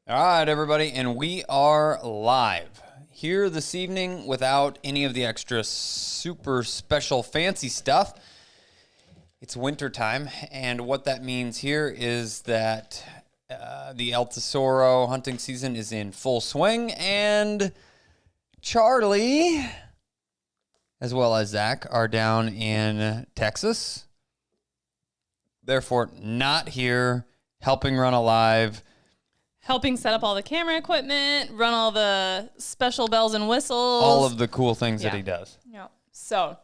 All right, everybody, and we are live here this evening without any of the extra super special fancy stuff. It's winter time, and what that means here is that the El Tesoro hunting season is in full swing, and Charlie, as well as Zach, are down in Texas. Therefore, not here helping run a live. Helping set up all the camera equipment, run all the special bells and whistles. All of the cool things that he does. Yeah. So,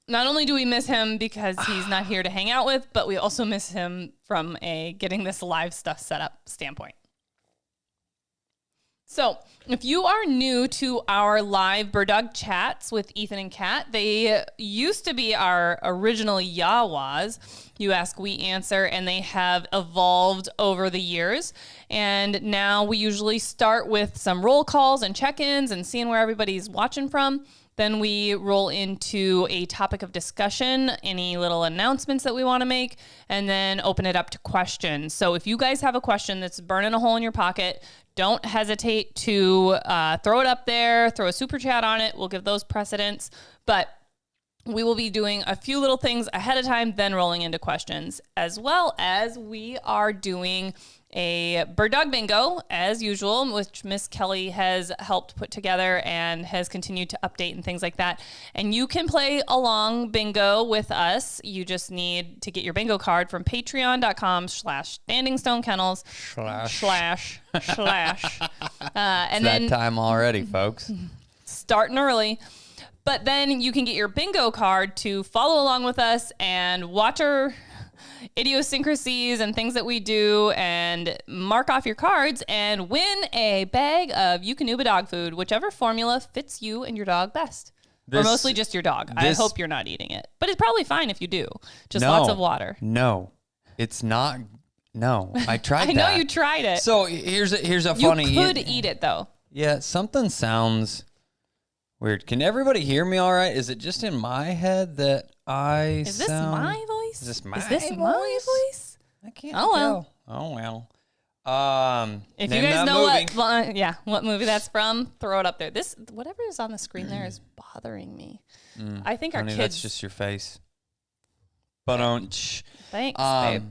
not only do we miss him because he's not here to hang out with, but we also miss him from a getting this live stuff set up standpoint. So, if you are new to our live bird dog chats with Ethan and Kat, they used to be our original Yawas. You ask, we answer, and they have evolved over the years. And now we usually start with some roll calls and check-ins and seeing where everybody's watching from. Then we roll into a topic of discussion, any little announcements that we want to make, and then open it up to questions. So if you guys have a question that's burning a hole in your pocket, don't hesitate to throw it up there, throw a super chat on it. We'll give those precedence. But we will be doing a few little things ahead of time, then rolling into questions, as well as we are doing a bird dog bingo, as usual, which Miss Kelly has helped put together and has continued to update and things like that. And you can play along bingo with us. You just need to get your bingo card from patreon.com/Standing Stone Kennels slash. And then that time already, folks. Starting early. But then you can get your bingo card to follow along with us and watch our idiosyncrasies and things that we do and mark off your cards and win a bag of Eukanuba dog food, whichever formula fits you and your dog best. Or mostly just your dog. I hope you're not eating it. But it's probably fine if you do. Just lots of water. No, it's not. No, I tried I know you tried it. So here's a funny... You could eat it, though. Yeah, something sounds weird. Can everybody hear me all right? Is it just in my head that Is this my voice? Is this my voice? I can't tell. Oh, well. If you guys know what movie that's from, throw it up there. This whatever is on the screen there is bothering me. I think honey, our kids... that's just your face. Thanks, babe.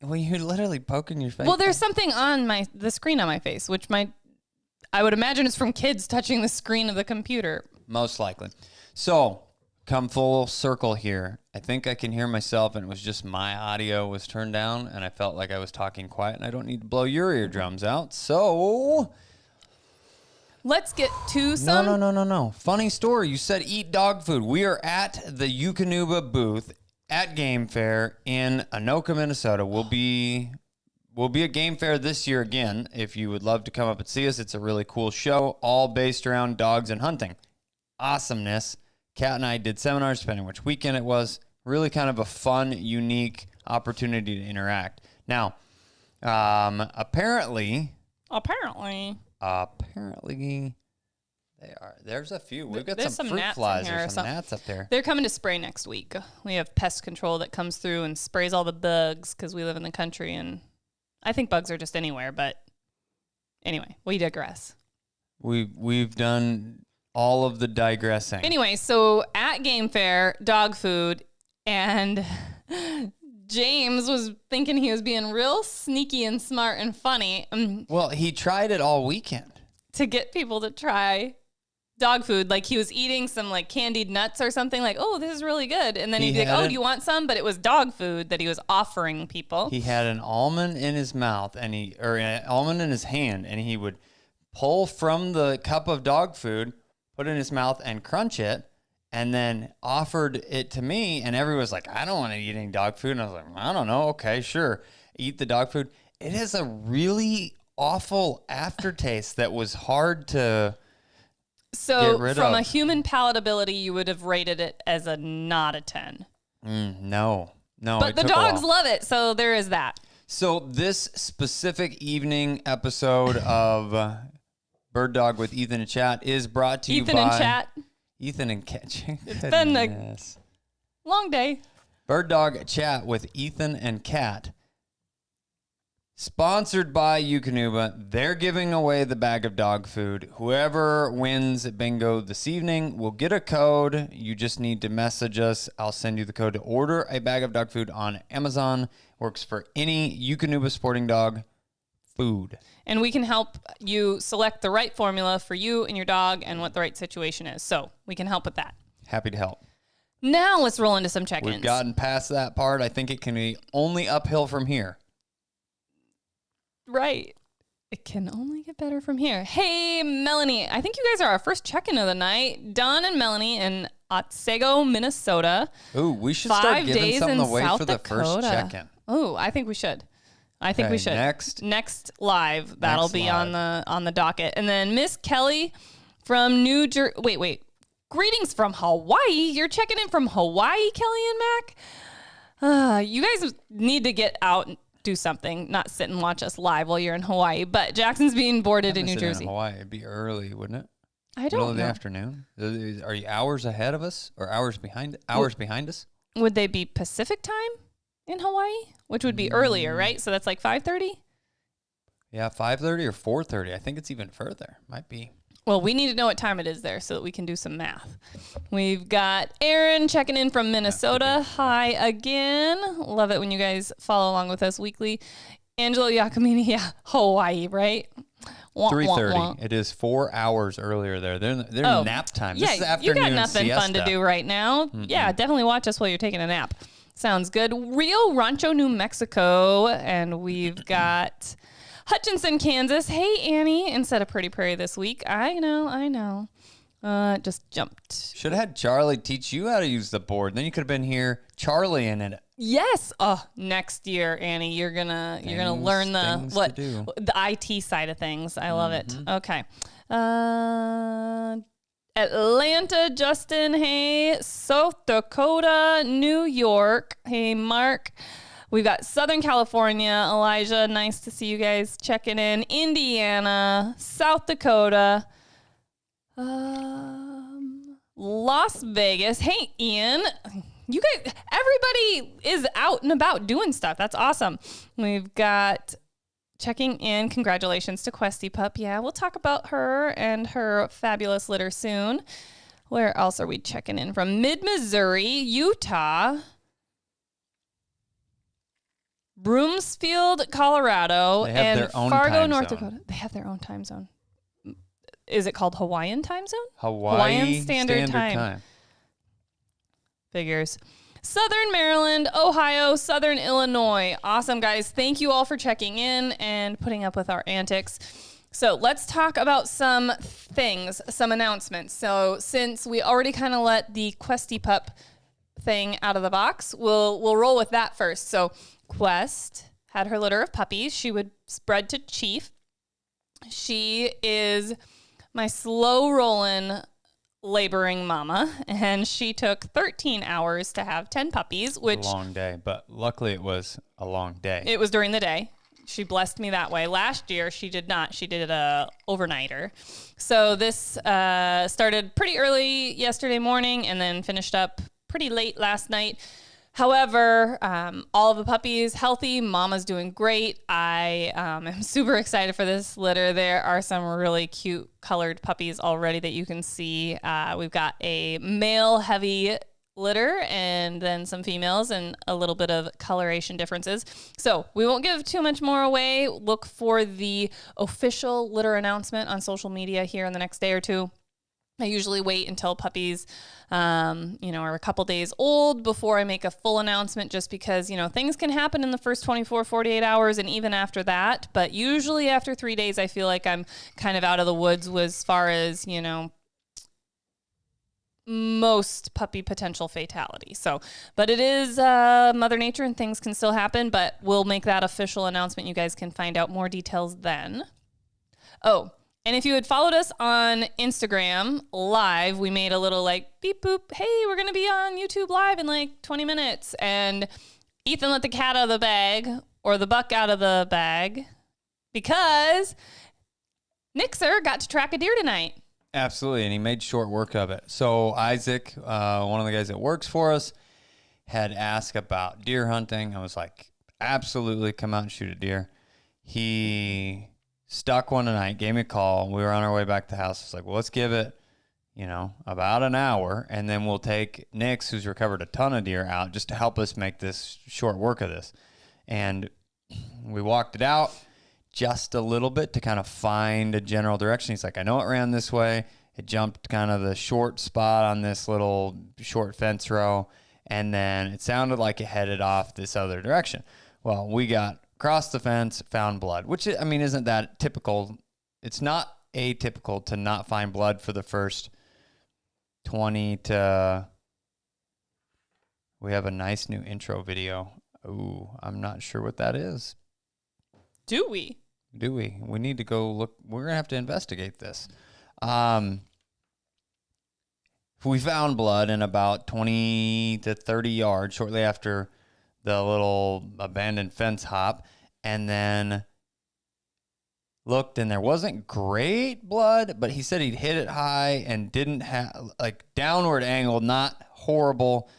Well, you're literally poking your face. Well, there's something on the screen on my face, which I would imagine is from kids touching the screen of the computer. Most likely. So, come full circle here. I think I can hear myself, and it was just my audio was turned down, and I felt like I was talking quiet, and I don't need to blow your eardrums out. So, let's get to some... No. Funny story. You said eat dog food. We are at the Eukanuba booth at Game Fair in Anoka, Minnesota. We'll be at Game Fair this year again. If you would love to come up and see us, it's a really cool show, all based around dogs and hunting. Awesomeness. Kat and I did seminars, depending which weekend it was. Really kind of a fun, unique opportunity to interact. Now, apparently, there's a few. We've got some fruit flies or some gnats up there. They're coming to spray next week. We have pest control that comes through and sprays all the bugs because we live in the country, and I think bugs are just anywhere. But anyway, we digress. We've done all of the digressing. Anyway, so at Game Fair, dog food, and James was thinking he was being real sneaky and smart and funny. Well, he tried it all weekend to get people to try dog food. Like he was eating some like candied nuts or something, like, oh, this is really good. And then he'd be like, oh, do you want some? But it was dog food that he was offering people. He had an almond in his mouth or an almond in his hand, and he would pull from the cup of dog food, put it in his mouth and crunch it, and then offered it to me. And everyone was like, I don't want to eat any dog food. And I was like, I don't know. Okay, sure. Eat the dog food. It has a really awful aftertaste that was hard to get rid from of. A human palatability, you would have rated it as a not a 10. No. But the dogs love it, so there is that. So this specific evening episode of Bird Dog with Ethan and Kat is brought to you by... Ethan and Kat. It's been a long day. Bird Dog Chat with Ethan and Kat Sponsored by Eukanuba. They're giving away the bag of dog food. Whoever wins bingo this evening will get a code. You just need to message us. I'll send you the code to order a bag of dog food on Amazon. Works for any Eukanuba sporting dog food. And we can help you select the right formula for you and your dog and what the right situation is. So we can help with that. Happy to help. Now let's roll into some check-ins. We've gotten past that part. I think it can be only uphill from here. Right. It can only get better from here. Hey, Melanie. I think you guys are our first check-in of the night. Don and Melanie in Otsego, Minnesota. Ooh, we should start giving something away South for the Dakota. first check-in. Oh, I think we should. I think we should. Next live. That'll be on the docket. And then Miss Kelly from New Jersey. Wait. Greetings from Hawaii. You're checking in from Hawaii, Kelly and Mac. You guys need to get out and do something, not sit and watch us live while you're in Hawaii. But Jackson's being boarded in New Jersey. In Hawaii, it'd be early, wouldn't it? I don't know. Middle of the afternoon. Are you hours ahead of us or hours behind us? Would they be Pacific time in Hawaii, which would be earlier, right? So that's like 5:30. Yeah, 5:30 or 4:30. I think it's even further. Might be. Well, we need to know what time it is there so that we can do some math. We've got Aaron checking in from Minnesota. Hi again. Love it when you guys follow along with us weekly. Angelo Giacomini, yeah, Hawaii, right? 3:30. It is 4 hours earlier there. They're in nap time. Yeah, this is afternoon you got nothing siesta. fun to do right now. Yeah, definitely watch us while you're taking a nap. Sounds good. Rio Rancho, New Mexico. And we've got Hutchinson, Kansas. Hey, Annie, instead of Pretty Prairie this week. I know. Just jumped. Should have had Charlie teach you how to use the board. Then you could have been here, Charlie in it. Yes. Oh, next year, Annie, you're gonna learn the IT side of things. I love it. Okay. Atlanta, Justin. Hey, South Dakota, New York. Hey, Mark. We've got Southern California, Elijah. Nice to see you guys checking in. Indiana, South Dakota, Las Vegas. Hey, Ian. You guys, everybody is out and about doing stuff. That's awesome. We've got checking in. Congratulations to Questy Pup. Yeah, we'll talk about her and her fabulous litter soon. Where else are we checking in from? Mid-Missouri, Utah, Broomfield, Colorado, and Fargo, North Dakota. They have their own time zone. Is it called Hawaiian time zone? Hawaiian Standard Time. Figures. Southern Maryland, Ohio, Southern Illinois. Awesome, guys. Thank you all for checking in and putting up with our antics. So let's talk about some things, some announcements. So since we already kind of let the Questy Pup thing out of the box, we'll roll with that first. So Quest had her litter of puppies. She would spread to Chief. She is my slow rolling laboring mama, and she took 13 hours to have 10 puppies, which a long day, but luckily it was a long day. It was during the day. She blessed me that way. Last year she did not. She did a overnighter. So this started pretty early yesterday morning and then finished up pretty late last night. However, all of the puppies healthy. Mama's doing great. I am super excited for this litter. There are some really cute colored puppies already that you can see. We've got a male heavy litter and then some females and a little bit of coloration differences. So we won't give too much more away. Look for the official litter announcement on social media here in the next day or two. I usually wait until puppies, are a couple days old before I make a full announcement, just because, things can happen in the first 24, 48 hours and even after that. But usually after 3 days, I feel like I'm kind of out of the woods as far as, most puppy potential fatality. So, but it is Mother Nature and things can still happen, but we'll make that official announcement. You guys can find out more details then. Oh, and if you had followed us on Instagram live, we made a little beep boop. Hey, we're going to be on YouTube live in 20 minutes. And Ethan let the cat out of the bag, or the buck out of the bag, because Nixer got to track a deer tonight. Absolutely. And he made short work of it. So Isaac, one of the guys that works for us, had asked about deer hunting. I was like, absolutely, come out and shoot a deer. he stuck one night, gave me a call. We were on our way back to the house. It's like, well, let's give it, about an hour, and then we'll take Nix, who's recovered a ton of deer, out just to help us make this short work of this. And we walked it out just a little bit to kind of find a general direction. He's like, I know it ran this way. It jumped kind of the short spot on this little short fence row, and then it sounded like it headed off this other direction. Well, we got across the fence, found blood, which, isn't that typical. It's not atypical to not find blood for the first 20 to... We have a nice new intro video. Ooh, I'm not sure what that is. Do we? We need to go look. We're going to have to investigate this. We found blood in about 20 to 30 yards shortly after the little abandoned fence hop, and then looked, and there wasn't great blood, but he said he'd hit it high and didn't have, downward angle, not horrible,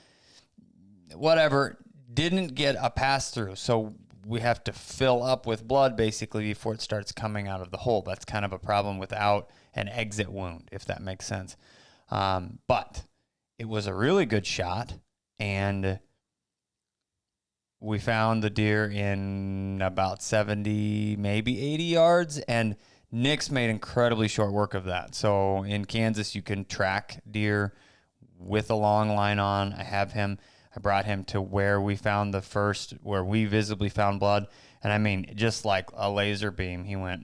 whatever, didn't get a pass through. So we have to fill up with blood basically before it starts coming out of the hole. That's kind of a problem without an exit wound, if that makes sense. But it was a really good shot, and we found the deer in about 70, maybe 80 yards, and Nick's made incredibly short work of that. So in Kansas, you can track deer with a long line on. I brought him to where we visibly found blood. And just like a laser beam, he went,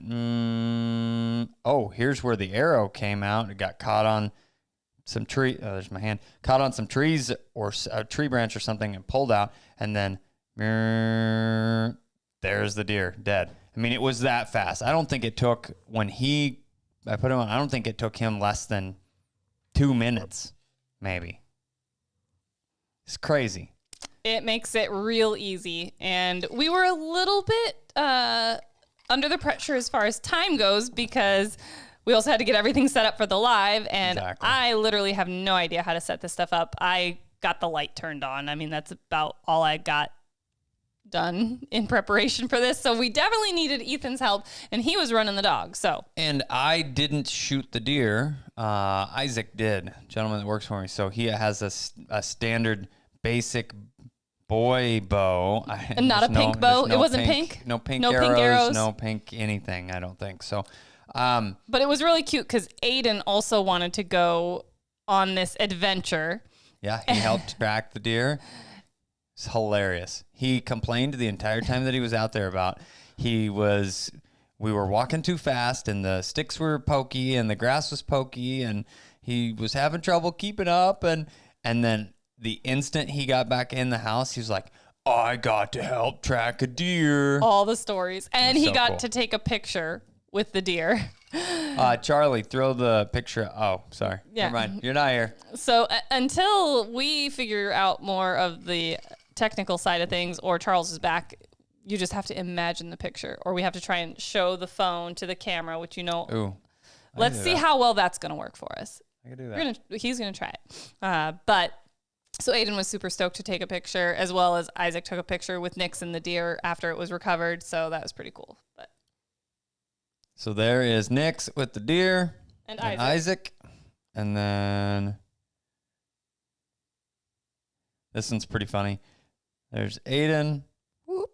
here's where the arrow came out. It got caught on some tree. Oh, there's my hand. Caught on some trees or a tree branch or something and pulled out. And then there's the deer dead. It was that fast. I don't think it took I put him on. I don't think it took him less than 2 minutes, maybe. It's crazy. It makes it real easy. And we were a little bit under the pressure as far as time goes because we also had to get everything set up for the live. And exactly. I literally have no idea how to set this stuff up. I got the light turned on. That's about all I got done in preparation for this. So we definitely needed Ethan's help, and he was running the dog. And I didn't shoot the deer. Isaac did, gentleman that works for me. So he has a standard basic boy bow. And not a pink bow. It wasn't pink. No pink arrows. No pink anything. I don't think so. But it was really cute because Aiden also wanted to go on this adventure. Yeah, he helped track the deer. It's hilarious. He complained the entire time that he was out there about we were walking too fast and the sticks were pokey and the grass was pokey and he was having trouble keeping up. And then the instant he got back in the house, he was like, I got to help track a deer. All the stories. And he got to take a picture with the deer. Charlie, throw the picture. Oh, sorry. Yeah. Never mind. You're not here. So until we figure out more of the technical side of things or Charles is back, you just have to imagine the picture, or we have to try and show the phone to the camera, which Ooh, let's see how well that's going to work for us. I can do that. He's going to try it. But so Aiden was super stoked to take a picture, as well as Isaac took a picture with Nix and the deer after it was recovered. So that was pretty cool. So there is Nix with the deer and Isaac. And then this one's pretty funny. There's Aiden. Whoop.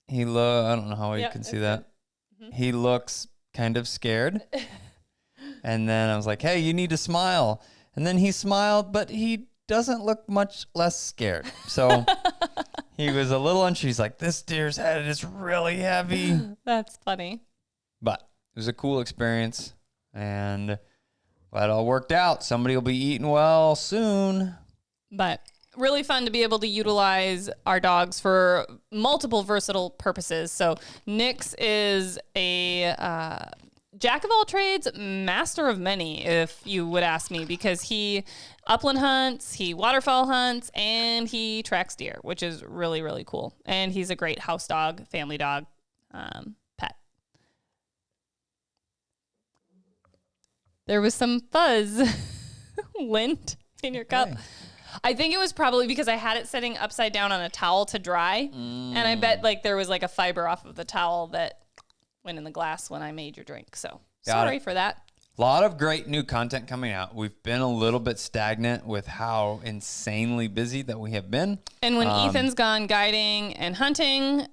I don't know how you can see that. Mm-hmm. He looks kind of scared. And then I was like, hey, you need to smile. And then he smiled, but he doesn't look much less scared. So he was a little unsure. He's like, this deer's head is really heavy. That's funny. But it was a cool experience, and glad it all worked out. Somebody will be eating well soon. But really fun to be able to utilize our dogs for multiple versatile purposes. So Nix is a jack of all trades, master of many, if you would ask me, because he upland hunts, he waterfowl hunts, and he tracks deer, which is really, really cool. And he's a great house dog, family dog, pet. There was some fuzz lint in your cup. I think it was probably because I had it sitting upside down on a towel to dry. And I bet like there was like a fiber off of the towel that went in the glass when I made your drink. So sorry for that. A lot of great new content coming out. We've been a little bit stagnant with how insanely busy that we have been. And when Ethan's gone guiding and hunting,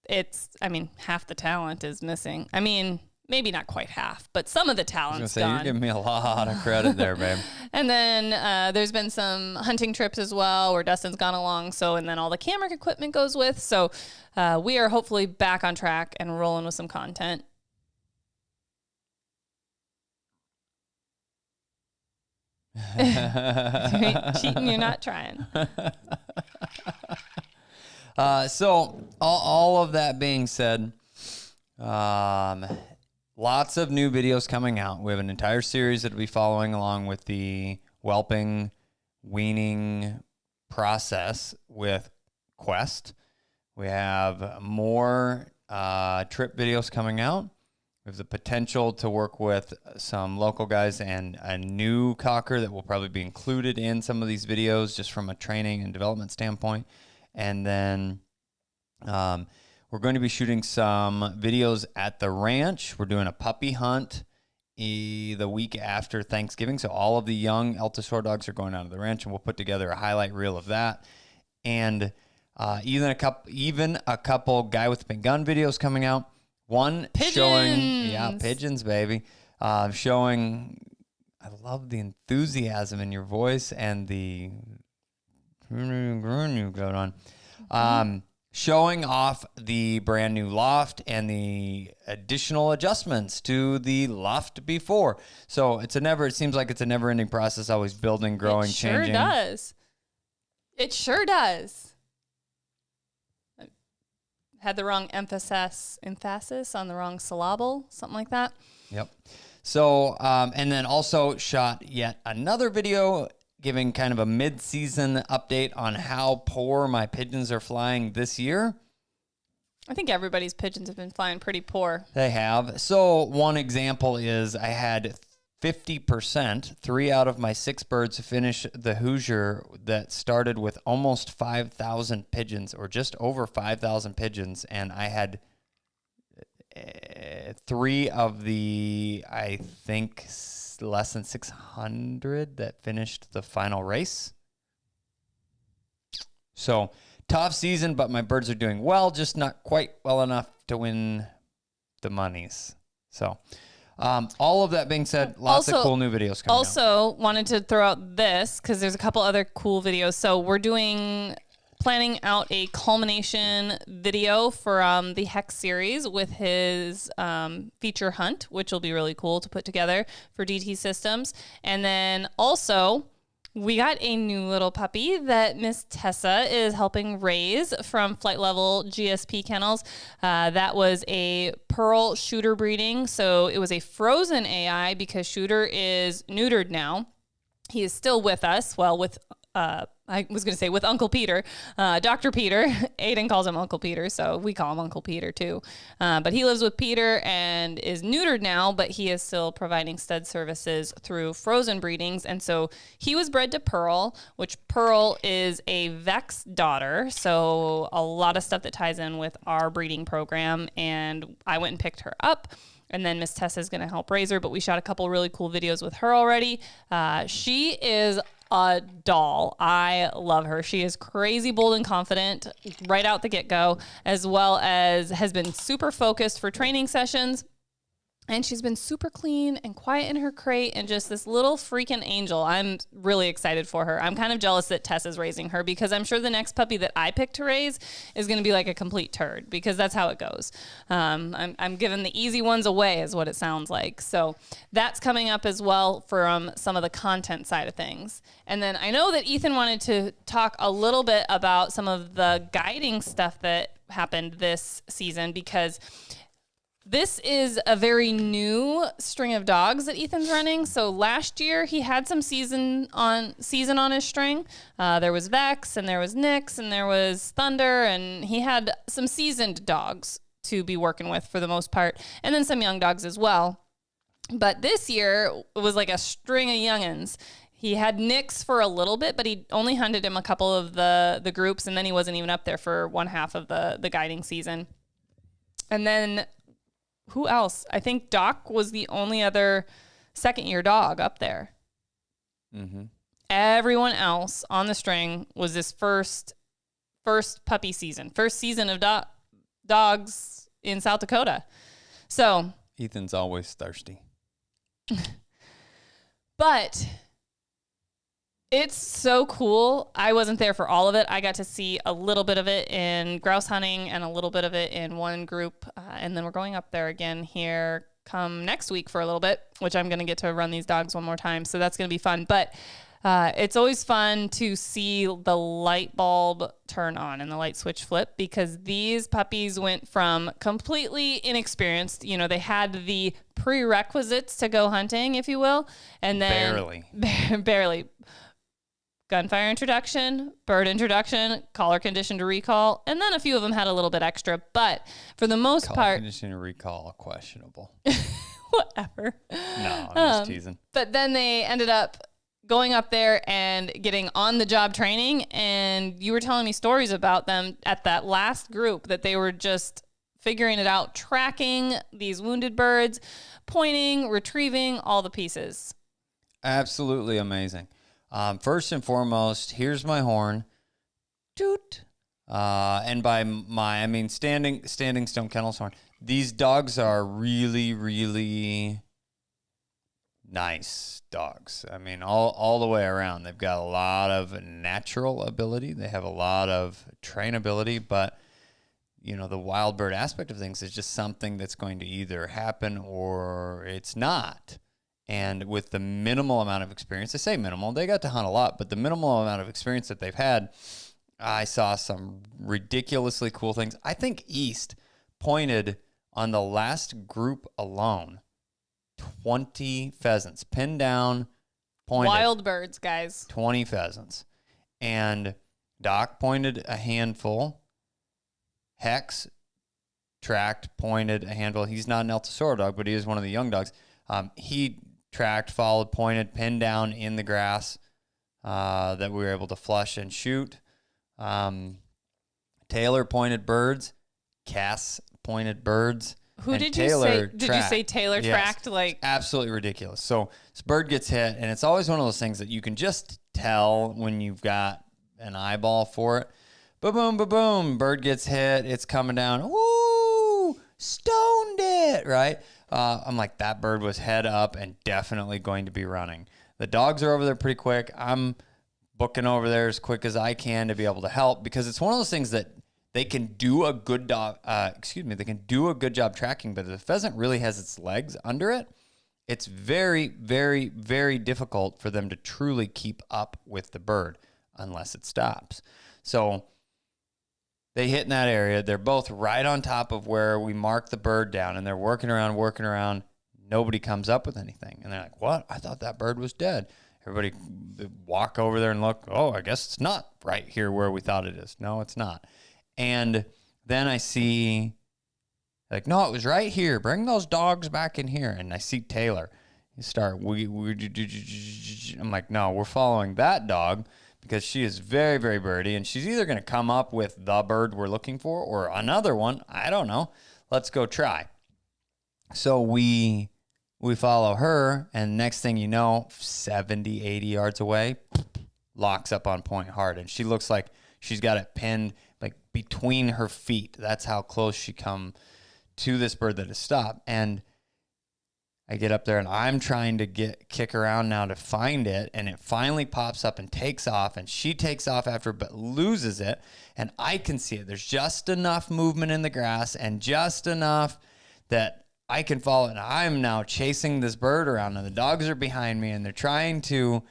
half the talent is missing. I mean, maybe not quite half, but some of the talent's gone. You're giving me a lot of credit there, babe. And then there's been some hunting trips as well where Dustin's gone along. And then all the camera equipment goes with. So we are hopefully back on track and rolling with some content. Cheating, you're not trying. So all of that being said, lots of new videos coming out. We have an entire series that will be following along with the whelping, weaning process with Quest. We have more trip videos coming out. We have the potential to work with some local guys and a new cocker that will probably be included in some of these videos just from a training and development standpoint. And then we're going to be shooting some videos at the ranch. We're doing a puppy hunt the week after Thanksgiving. So all of the young Alta-Shore dogs are going out of the ranch, and we'll put together a highlight reel of that. And even a couple guy with the pink gun videos coming out. One pigeons. Showing, pigeons, baby. Showing, I love the enthusiasm in your voice and the you got on. Showing off the brand new loft and the additional adjustments to the loft before. So it seems like it's a never ending process, always building, growing, changing. It sure does. Had the wrong emphasis on the wrong syllable, something like that. Yep. So, and then also shot yet another video giving kind of a mid-season update on how poor my pigeons are flying this year. I think everybody's pigeons have been flying pretty poor. They have. So one example is I had 50%, 3 out of my 6 birds finish the Hoosier that started with almost 5,000 pigeons, or just over 5,000 pigeons, and I had 3 of the, I think, less than 600 that finished the final race. So tough season, but my birds are doing well, just not quite well enough to win the monies. So all of that being said, lots of cool new videos coming out. Also, wanted to throw out this because there's a couple other cool videos. So we're planning out a culmination video for the Hex series with his feature hunt, which will be really cool to put together for DT Systems. And then also, we got a new little puppy that Miss Tessa is helping raise from Flight Level GSP Kennels. That was a Pearl Shooter breeding. So it was a frozen AI because Shooter is neutered now. He is still with us. Well, with I was going to say with Uncle Peter, Dr. Peter. Aiden calls him Uncle Peter, so we call him Uncle Peter too. But he lives with Peter and is neutered now, but he is still providing stud services through frozen breedings. And so he was bred to Pearl, which Pearl is a Vex daughter. So a lot of stuff that ties in with our breeding program. And I went and picked her up. And then Miss Tessa is going to help raise her, but we shot a couple really cool videos with her already. She is a doll. I love her. She is crazy bold and confident right out the get-go, as well as has been super focused for training sessions. And she's been super clean and quiet in her crate and just this little freaking angel. I'm really excited for her. I'm kind of jealous that Tess is raising her because I'm sure the next puppy that I pick to raise is going to be like a complete turd because that's how it goes. I'm giving the easy ones away is what it sounds like. So that's coming up as well from some of the content side of things. And then I know that Ethan wanted to talk a little bit about some of the guiding stuff that happened this season because this is a very new string of dogs that Ethan's running. So last year he had some season on his string. There was Vex and there was Nyx and there was Thunder, and he had some seasoned dogs to be working with for the most part, and then some young dogs as well. But this year it was like a string of youngins. He had Nick's for a little bit, but he only hunted him a couple of the groups, and then he wasn't even up there for one half of the guiding season. And then who else? I think Doc was the only other second-year dog up there. Mm-hmm. Everyone else on the string was this first puppy season, first season of dogs in South Dakota. So Ethan's always thirsty. But it's so cool. I wasn't there for all of it. I got to see a little bit of it in grouse hunting and a little bit of it in one group. And then we're going up there again here come next week for a little bit, which I'm going to get to run these dogs one more time. So that's going to be fun. But it's always fun to see the light bulb turn on and the light switch flip, because these puppies went from completely inexperienced. You know, they had the prerequisites to go hunting, if you will. And then barely. Gunfire introduction, bird introduction, collar condition to recall, and then a few of them had a little bit extra. But for the most part... Collar condition to recall, questionable. Whatever. No, I'm just teasing. But then they ended up going up there and getting on-the-job training, and you were telling me stories about them at that last group that they were just figuring it out, tracking these wounded birds, pointing, retrieving, all the pieces. Absolutely amazing. First and foremost, here's my horn. Toot. And by my, I mean Standing Stone Kennels horn. These dogs are really, really nice dogs. I mean, all the way around. They've got a lot of natural ability. They have a lot of trainability, but you know, the wild bird aspect of things is just something that's going to either happen or it's not. And with the minimal amount of experience, I say minimal, they got to hunt a lot, but the minimal amount of experience that they've had, I saw some ridiculously cool things. I think East pointed on the last group alone, 20 pheasants, pinned down, pointed. Wild birds, guys. 20 pheasants. And Doc pointed a handful. Hex tracked, pointed a handful. He's not an El Tesoro dog, but he is one of the young dogs. He tracked, followed, pointed, pinned down in the grass that we were able to flush and shoot. Taylor pointed birds. Cass pointed birds. Who did you say? Did you say Taylor tracked? Like, absolutely ridiculous. So this bird gets hit, and it's always one of those things that you can just tell when you've got an eyeball for it. Boom, boom, boom, boom. Bird gets hit. It's coming down. Woo! Stoned it, right? I'm like, that bird was head up and definitely going to be running. The dogs are over there pretty quick. I'm booking over there as quick as I can to be able to help, because it's one of those things that they can do a good they can do a good job tracking, but if the pheasant really has its legs under it, it's very, very, very difficult for them to truly keep up with the bird unless it stops. So they hit in that area. They're both right on top of where we mark the bird down, and they're working around. Nobody comes up with anything. And they're like, what? I thought that bird was dead. Everybody walk over there and look. Oh, I guess it's not right here where we thought it is. No, it's not. And then I see, like, no, it was right here. Bring those dogs back in here. And I see Taylor. You start, I'm like, no, we're following that dog, because she is very, very birdy, and she's either going to come up with the bird we're looking for or another one. I don't know. Let's go try. So we follow her, and next thing you know, 70, 80 yards away, locks up on point hard, and she looks like she's got it pinned like between her feet. That's how close she come to this bird that has stopped. And I get up there and I'm trying to kick around now to find it, and it finally pops up and takes off, and she takes off after but loses it, and I can see it. There's just enough movement in the grass and just enough that I can follow it. And I'm now chasing this bird around, and the dogs are behind me, and they're trying to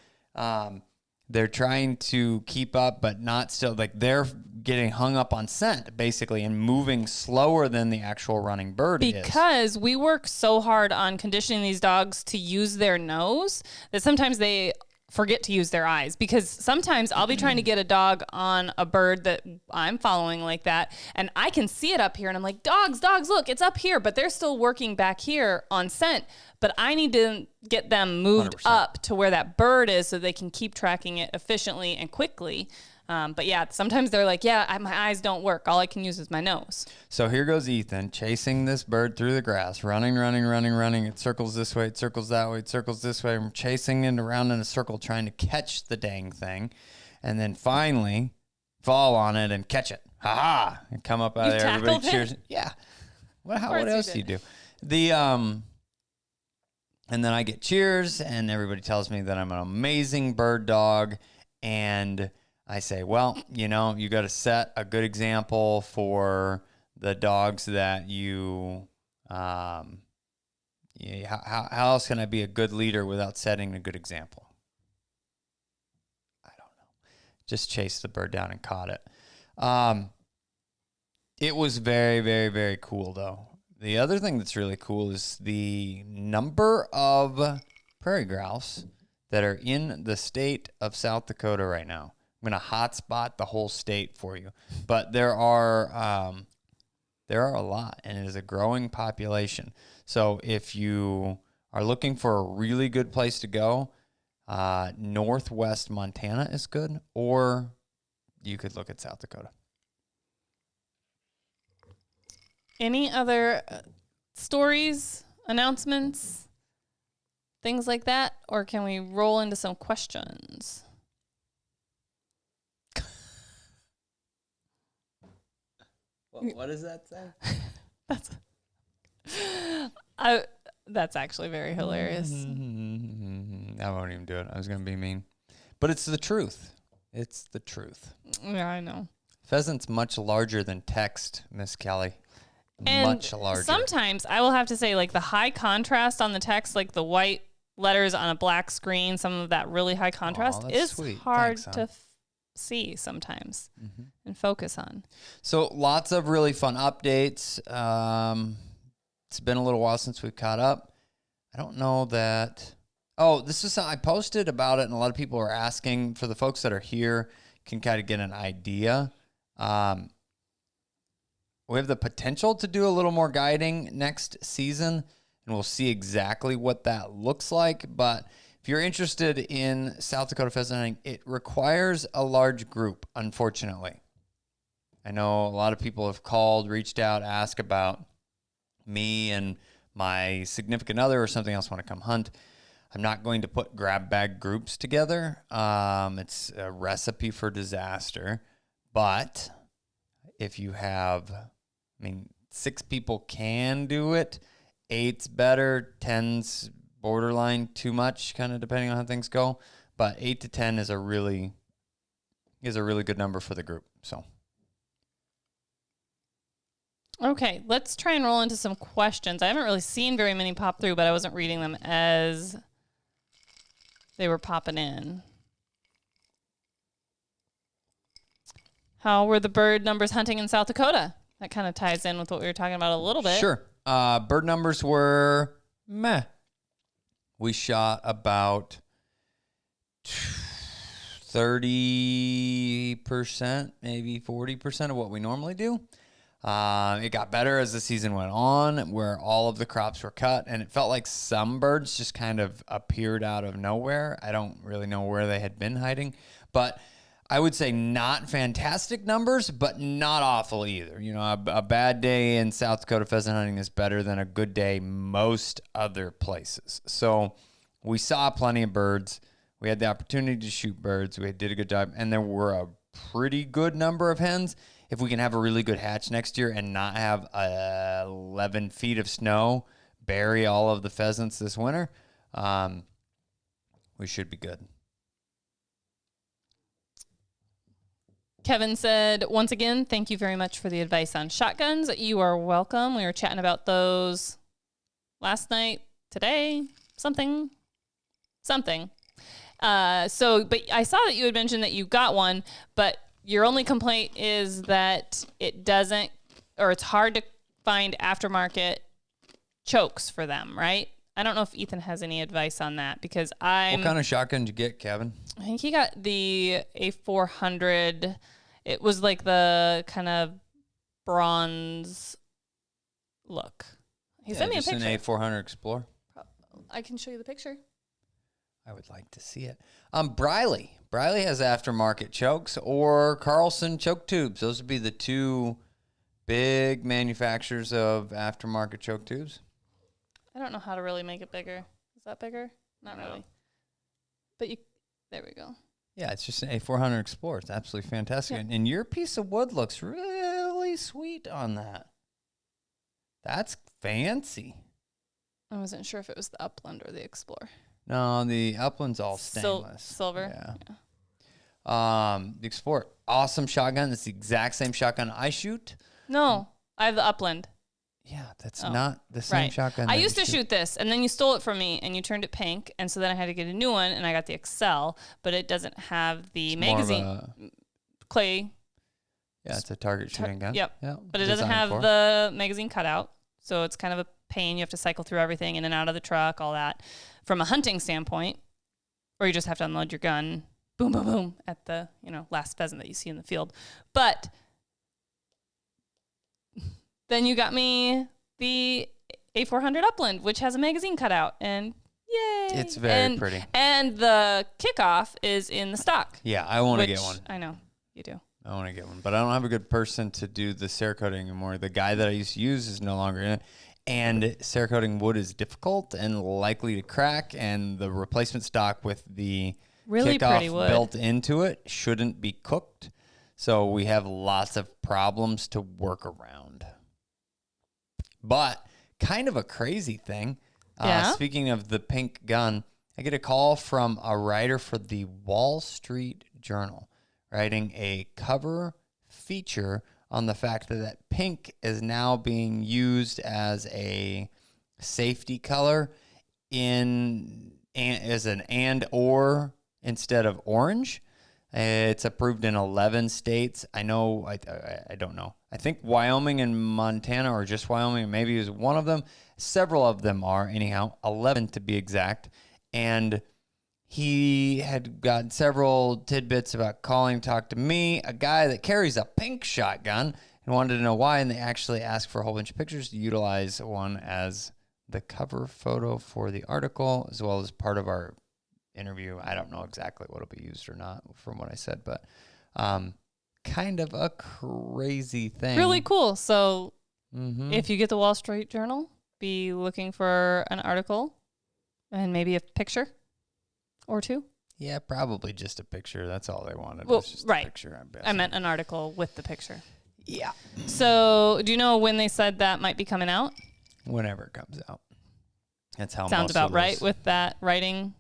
keep up, but not still. Like, they're getting hung up on scent, basically, and moving slower than the actual running bird is. Because we work so hard on conditioning these dogs to use their nose that sometimes they forget to use their eyes, because sometimes I'll be trying to get a dog on a bird that I'm following like that, and I can see it up here, and I'm like, dogs, look, it's up here, but they're still working back here on scent, but I need to get them moved 100%. up to where that bird is so they can keep tracking it efficiently and quickly. But yeah, sometimes they're like, my eyes don't work. All I can use is my nose. So here goes Ethan chasing this bird through the grass, running. It circles this way, it circles that way, it circles this way. I'm chasing it around in a circle, trying to catch the dang thing, and then finally fall on it and catch it. Ha ha! And come up out of there. Everybody cheers. Yeah. What else do you do? And then I get cheers, and everybody tells me that I'm an amazing bird dog, and I say, well, you got to set a good example for the dogs that how else can I be a good leader without setting a good example? I don't know. Just chased the bird down and caught it. It was very, very, very cool, though. The other thing that's really cool is the number of prairie grouse that are in the state of South Dakota right now. I'm going to hotspot the whole state for you, but there are a lot, and it is a growing population. So if you are looking for a really good place to go, northwest Montana is good, or you could look at South Dakota. Any other stories, announcements, things like that, or can we roll into some questions? What does that say? That's actually very hilarious. I won't even do it. I was going to be mean. But it's the truth. It's the truth. Yeah, I know. Pheasant's much larger than text, Miss Kelly. And much larger. Sometimes I will have to say, like, the high contrast on the text, like the white letters on a black screen, some of that really high contrast is sweet. hard Thanks, to see sometimes and focus on. So lots of really fun updates. It's been a little while since we've caught up. I don't know that. Oh, this is I posted about it, and a lot of people are asking. For the folks that are here, can kind of get an idea. We have the potential to do a little more guiding next season, and we'll see exactly what that looks like. But if you're interested in South Dakota pheasant hunting, it requires a large group, unfortunately. I know a lot of people have called, reached out, asked about me and my significant other or something else want to come hunt. I'm not going to put grab bag groups together. It's a recipe for disaster. But if you have, 6 people can do it. 8's better. 10's borderline too much, kind of depending on how things go. But 8 to 10 is a really good number for the group. So. Okay, let's try and roll into some questions. I haven't really seen very many pop through, but I wasn't reading them as they were popping in. How were the bird numbers hunting in South Dakota? That kind of ties in with what we were talking about a little bit. Sure. Bird numbers were meh. We shot about 30%, maybe 40% of what we normally do. It got better as the season went on, where all of the crops were cut, and it felt like some birds just kind of appeared out of nowhere. I don't really know where they had been hiding, but I would say not fantastic numbers, but not awful either. A bad day in South Dakota pheasant hunting is better than a good day most other places. So we saw plenty of birds. We had the opportunity to shoot birds. We did a good job, and there were a pretty good number of hens. If we can have a really good hatch next year and not have 11 feet of snow bury all of the pheasants this winter, we should be good. Kevin said, once again, thank you very much for the advice on shotguns. You are welcome. We were chatting about those last night, today, something. But I saw that you had mentioned that you got one, but your only complaint is that it's hard to find aftermarket chokes for them, right? I don't know if Ethan has any advice on that because What kind of shotgun did you get, Kevin? I think he got the A400. It was like the kind of bronze look. He sent me a picture. An A400 Explorer. I can show you the picture. I would like to see it. Briley has aftermarket chokes or Carlson choke tubes. Those would be the two big manufacturers of aftermarket choke tubes. I don't know how to really make it bigger. Is that bigger? Not really. But there we go. Yeah, it's just an A400 Explorer. It's absolutely fantastic. Yeah. And your piece of wood looks really sweet on that. That's fancy. I wasn't sure if it was the Upland or the Explorer. No, the Upland's all stainless. Silver? Yeah. The Explorer, awesome shotgun. It's the exact same shotgun I shoot. No, I have the Upland. Yeah, that's not the same shotgun. I used to shoot this, and then you stole it from me, and you turned it pink, and so then I had to get a new one, and I got the Excel, but it doesn't have the magazine. Clay. Yeah, it's a target shooting gun. Yep. But it doesn't have the magazine cutout, so it's kind of a pain. You have to cycle through everything in and out of the truck, all that. From a hunting standpoint, or you just have to unload your gun, boom, boom, boom, at the last pheasant that you see in the field. But then you got me the A400 Upland, which has a magazine cutout, and yay! It's very pretty. And the kickoff is in the stock. Yeah, I want to get one. I know, you do. I want to get one, but I don't have a good person to do the Cerakoting anymore. The guy that I used to use is no longer in it, and Cerakoting wood is difficult and likely to crack, and the replacement stock with the kickoff built into it shouldn't be cooked, so we have lots of problems to work around. But kind of a crazy thing. Speaking of the pink gun, I get a call from a writer for the Wall Street Journal writing a cover feature on the fact that pink is now being used as a safety color as an and/or instead of orange. It's approved in 11 states. I know, I don't know. I think Wyoming and Montana, or just Wyoming, maybe is one of them. Several of them are, anyhow, 11 to be exact. And he had got several tidbits about calling, talk to me, a guy that carries a pink shotgun, and wanted to know why. And they actually asked for a whole bunch of pictures to utilize one as the cover photo for the article, as well as part of our interview. I don't know exactly what will be used or not from what I said, but kind of a crazy thing. Really cool. So if you get the Wall Street Journal, be looking for an article and maybe a picture or two. Yeah, probably just a picture. That's all they wanted. Well, was just a picture. I meant an article with the picture. Yeah. So do you know when they said that might be coming out? Whenever it comes out. That's how sounds about right with that writing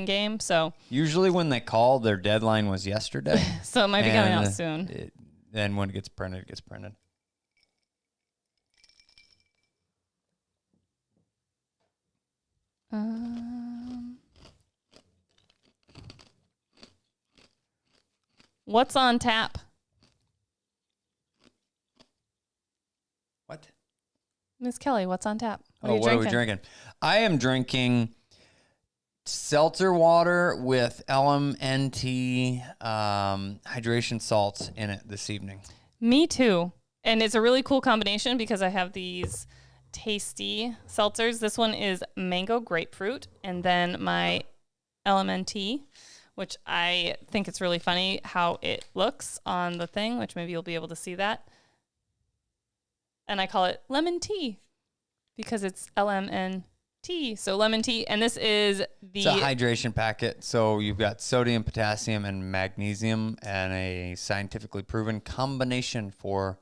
game. So usually when they call, their deadline was yesterday. So it might be coming out soon. Then when it gets printed, it gets printed. What's on tap? What? Miss Kelly, what's on tap? What are we drinking? I am drinking seltzer water with LMNT hydration salts in it this evening. Me too. And it's a really cool combination because I have these tasty seltzers. This one is mango grapefruit, and then my LMNT, which I think it's really funny how it looks on the thing, which maybe you'll be able to see that. And I call it lemon tea because it's LMNT. So lemon tea. And this is it's a hydration packet. So you've got sodium, potassium, and magnesium, and a scientifically proven combination for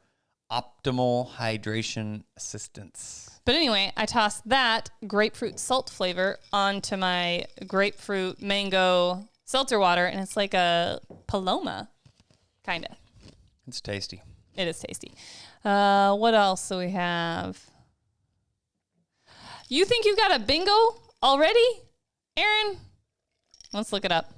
optimal hydration assistance. But anyway, I tossed that grapefruit salt flavor onto my grapefruit mango seltzer water, and it's like a Paloma, kind of. It's tasty. It is tasty. What else do we have? You think you got a bingo already, Aaron? Let's look it up.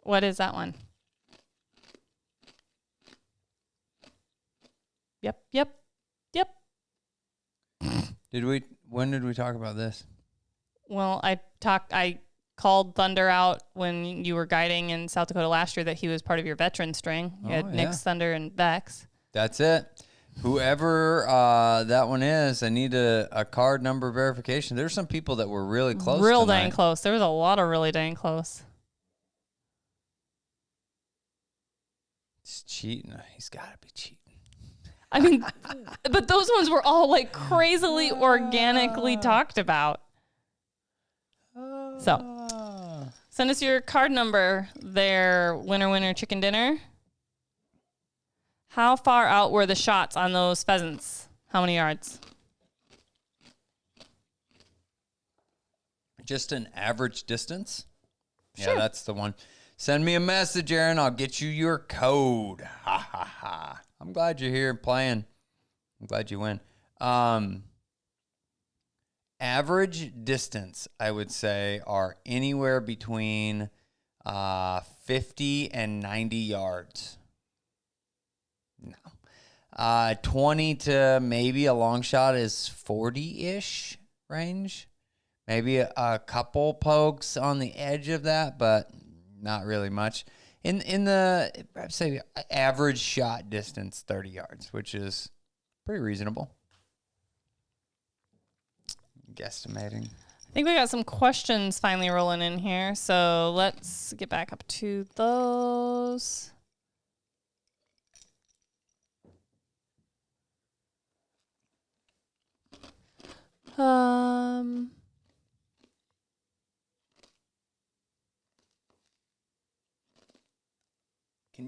What is that one? Yep. When did we talk about this? Well, I called Thunder out when you were guiding in South Dakota last year that he was part of your veteran string. You had Nix, Thunder, and Vex. That's it. Whoever that one is, I need a card number verification. There's some people that were really close. Real dang close. There was a lot of really dang close. He's cheating. He's got to be cheating. I mean, but those ones were all like crazily organically talked about. So, send us your card number there, winner, chicken dinner. How far out were the shots on those pheasants? How many yards? Just an average distance? Sure. Yeah, that's the one. Send me a message, Aaron. I'll get you your code. Ha, ha, ha. I'm glad you're here playing. I'm glad you win. Average distance, I would say, are anywhere between 50 and 90 yards. No. 20 to maybe a long shot is 40-ish range. Maybe a couple pokes on the edge of that, but not really much. In the, I'd say, average shot distance, 30 yards, which is pretty reasonable. Guesstimating. I think we got some questions finally rolling in here, so let's get back up to those. Can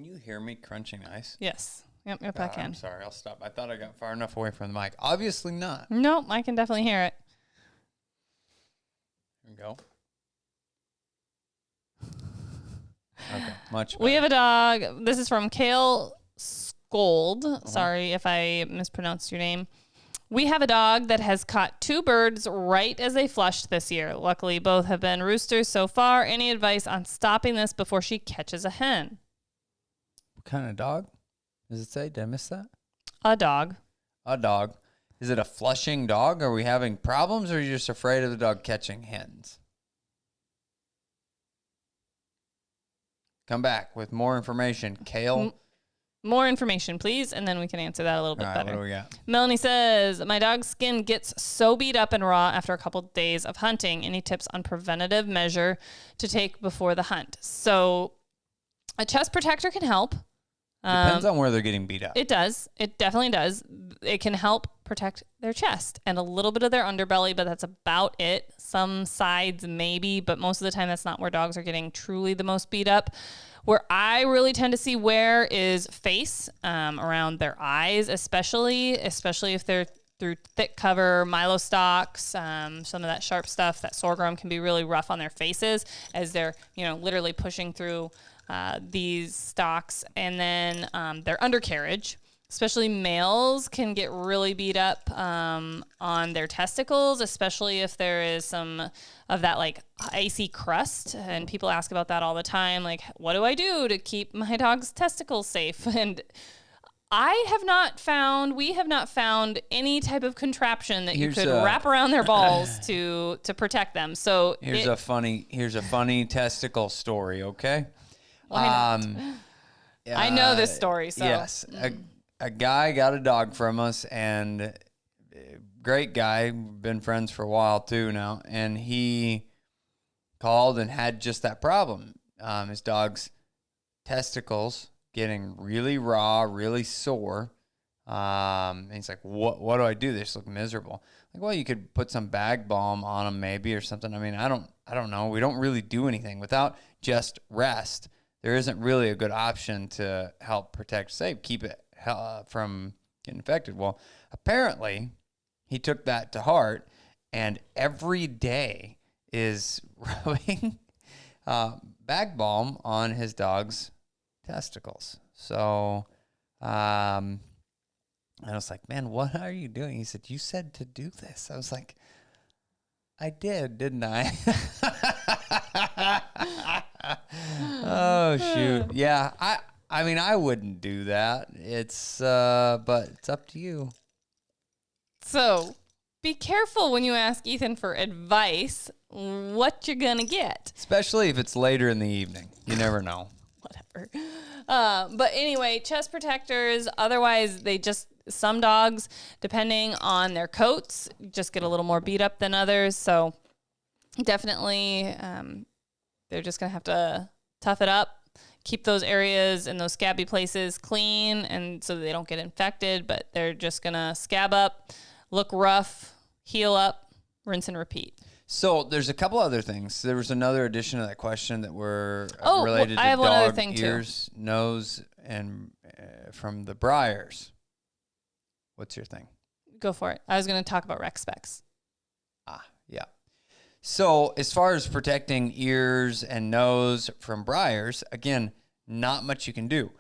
you hear me crunching ice? Yes. Yep, I can. I'm sorry, I'll stop. I thought I got far enough away from the mic. Obviously not. Nope, I can definitely hear it. There we go. Okay, much better. We have a dog. This is from Kale Scold. Sorry if I mispronounced your name. We have a dog that has caught 2 birds right as they flushed this year. Luckily, both have been roosters so far. Any advice on stopping this before she catches a hen? What kind of dog? Does it say? Did I miss that? A dog. A dog. Is it a flushing dog? Are we having problems, or are you just afraid of the dog catching hens? Come back with more information. Kale? More information, please, and then we can answer that a little bit better. What do we got? Melanie says, my dog's skin gets so beat up and raw after a couple days of hunting. Any tips on preventative measure to take before the hunt? So a chest protector can help. Depends on where they're getting beat up. It does. It definitely does. It can help protect their chest and a little bit of their underbelly, but that's about it. Some sides maybe, but most of the time that's not where dogs are getting truly the most beat up. Where I really tend to see wear is face, around their eyes, especially if they're through thick cover, Milo stalks, some of that sharp stuff, that sorghum can be really rough on their faces as they're, literally pushing through these stalks. And then their undercarriage, especially males, can get really beat up on their testicles, especially if there is some of that like icy crust. And people ask about that all the time. Like, what do I do to keep my dog's testicles safe? And we have not found any type of contraption that you could wrap around their balls to protect them. So here's a funny testicle story. Okay. I know this story. So yes, a guy got a dog from us, and great guy, been friends for a while too now, and he called and had just that problem. His dog's testicles getting really raw, really sore. And he's like, what do I do? They just look miserable. Like, well, you could put some bag balm on them maybe or something. I mean, I don't know. We don't really do anything without just rest. There isn't really a good option to help protect, keep it from getting infected. Well, apparently he took that to heart, and every day is rubbing bag balm on his dog's testicles. So I was like, man, what are you doing? He said, you said to do this. I was like, I did, didn't I? Oh, Oh shoot. Yeah, I mean I wouldn't do that. It's but it's up to you. So be careful when you ask Ethan for advice what you're gonna get. Especially if it's later in the evening. You never know. Whatever. But anyway, chest protectors. Otherwise, some dogs, depending on their coats, just get a little more beat up than others. So definitely, they're just gonna have to tough it up, keep those areas and those scabby places clean, and so that they don't get infected. But they're just gonna scab up, look rough, heal up, rinse and repeat. So there's a couple other things. There was another addition to that question that were related I to have one other dog thing ears, nose, and from the Briars. What's your thing? Go for it. I was going to talk about rec specs. Yeah. So as far as protecting ears and nose from briars, again, not much you can do.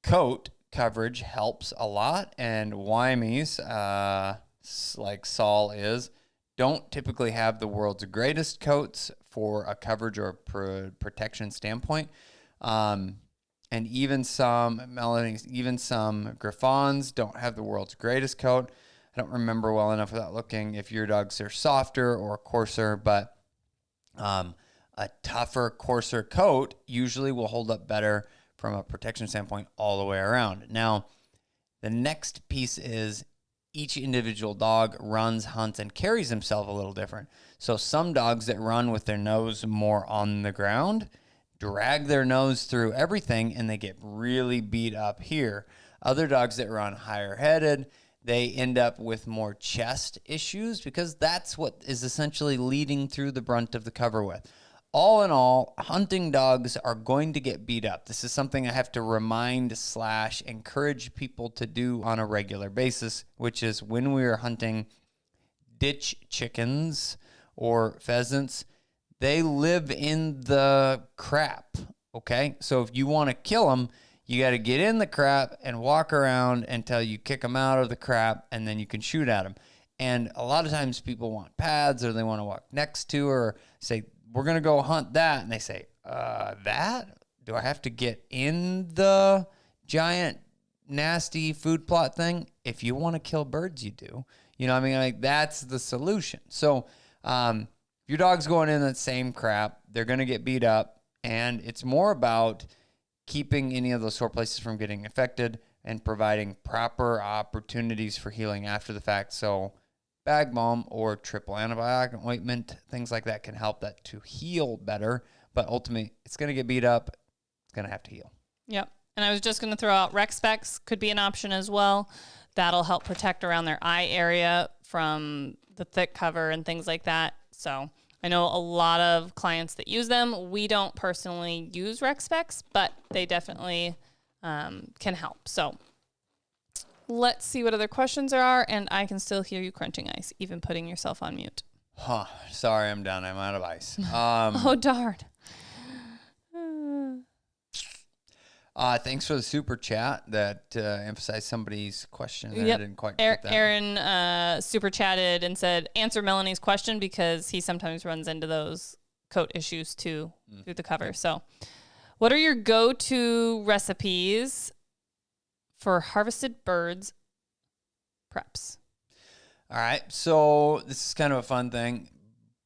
Coat coverage helps a lot, and Wymies, like Saul is, don't typically have the world's greatest coats for a coverage or protection standpoint. And even some Melanies, even some Griffons don't have the world's greatest coat. I don't remember well enough without looking if your dogs are softer or coarser, but a tougher, coarser coat usually will hold up better from a protection standpoint all the way around. Now, the next piece is each individual dog runs, hunts, and carries himself a little different. So some dogs that run with their nose more on the ground drag their nose through everything and they get really beat up here. Other dogs that run higher headed, they end up with more chest issues because that's what is essentially leading through the brunt of the cover with. All in all, hunting dogs are going to get beat up. This is something I have to remind/encourage people to do on a regular basis, which is when we are hunting ditch chickens or pheasants, they live in the crap, okay? So if you want to kill them, you got to get in the crap and walk around until you kick them out of the crap, and then you can shoot at them. And a lot of times people want pads or they want to walk next to or say, we're going to go hunt that. And they say, that? Do I have to get in the giant, nasty food plot thing? If you want to kill birds, you do. You know what I mean? Like, that's the solution. So if your dog's going in that same crap, they're going to get beat up. And it's more about keeping any of those sore places from getting infected and providing proper opportunities for healing after the fact. So bag balm or triple antibiotic ointment, things like that can help that to heal better. But ultimately, it's going to get beat up. It's going to have to heal. Yep. And I was just going to throw out rec specs could be an option as well. That'll help protect around their eye area from the thick cover and things like that. So I know a lot of clients that use them. We don't personally use rec specs, but they definitely can help. So let's see what other questions there are, and I can still hear you crunching ice, even putting yourself on mute. Huh. Sorry, I'm done. I'm out of ice. Oh, darn. Thanks for the super chat that emphasized somebody's question that I didn't quite get that. Aaron super chatted and said, answer Melanie's question because he sometimes runs into those coat issues too through the cover. So what are your go-to recipes for harvested birds preps? All right. So this is kind of a fun thing.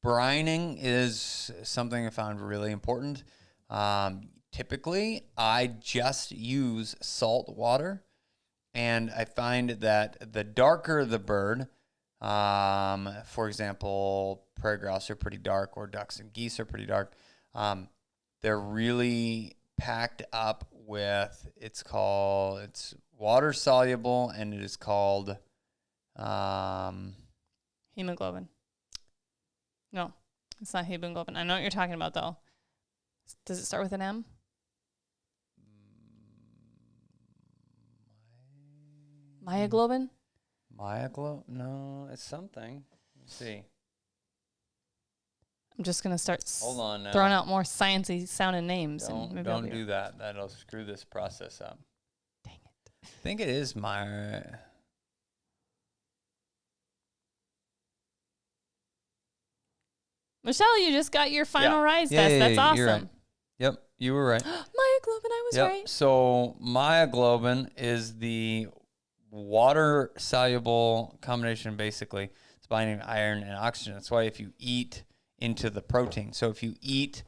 Brining is something I found really important. Typically, I just use salt water, and I find that the darker the bird, for example, prairie grouse are pretty dark, or ducks and geese are pretty dark, they're really packed up with, it's water soluble, and it is called hemoglobin. No, it's not hemoglobin. I know what you're talking about, though. Does it start with an M? Myoglobin? No, it's something. Let's see. I'm just going to start Hold on now. throwing out more sciencey sounding names. Don't do that. That'll screw this process up. Dang it. I think it is Michelle, you just got your final rise test. That's awesome. You're right. Yep. You were right. Myoglobin, I was right. So myoglobin is the water-soluble combination, basically. It's binding iron and oxygen. That's why if you eat into the protein. So if you eat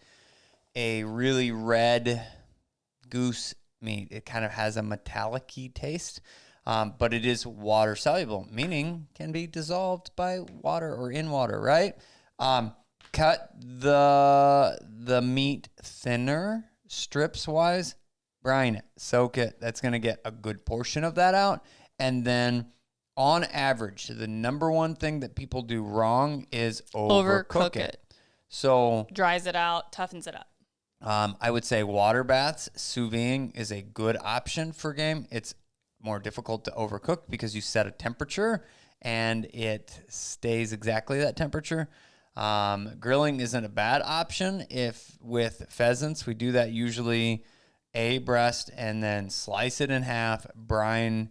a really red goose meat, it kind of has a metallic-y taste, but it is water-soluble, meaning can be dissolved by water or in water, right? Cut the meat thinner, strips-wise, brine it, soak it. That's going to get a good portion of that out. And then on average, the number one thing that people do wrong is overcook it. So dries it out, toughens it up. I would say water baths, sous vide is a good option for game. It's more difficult to overcook because you set a temperature and it stays exactly that temperature. Grilling isn't a bad option. If with pheasants, we do that usually a breast and then slice it in half, brine,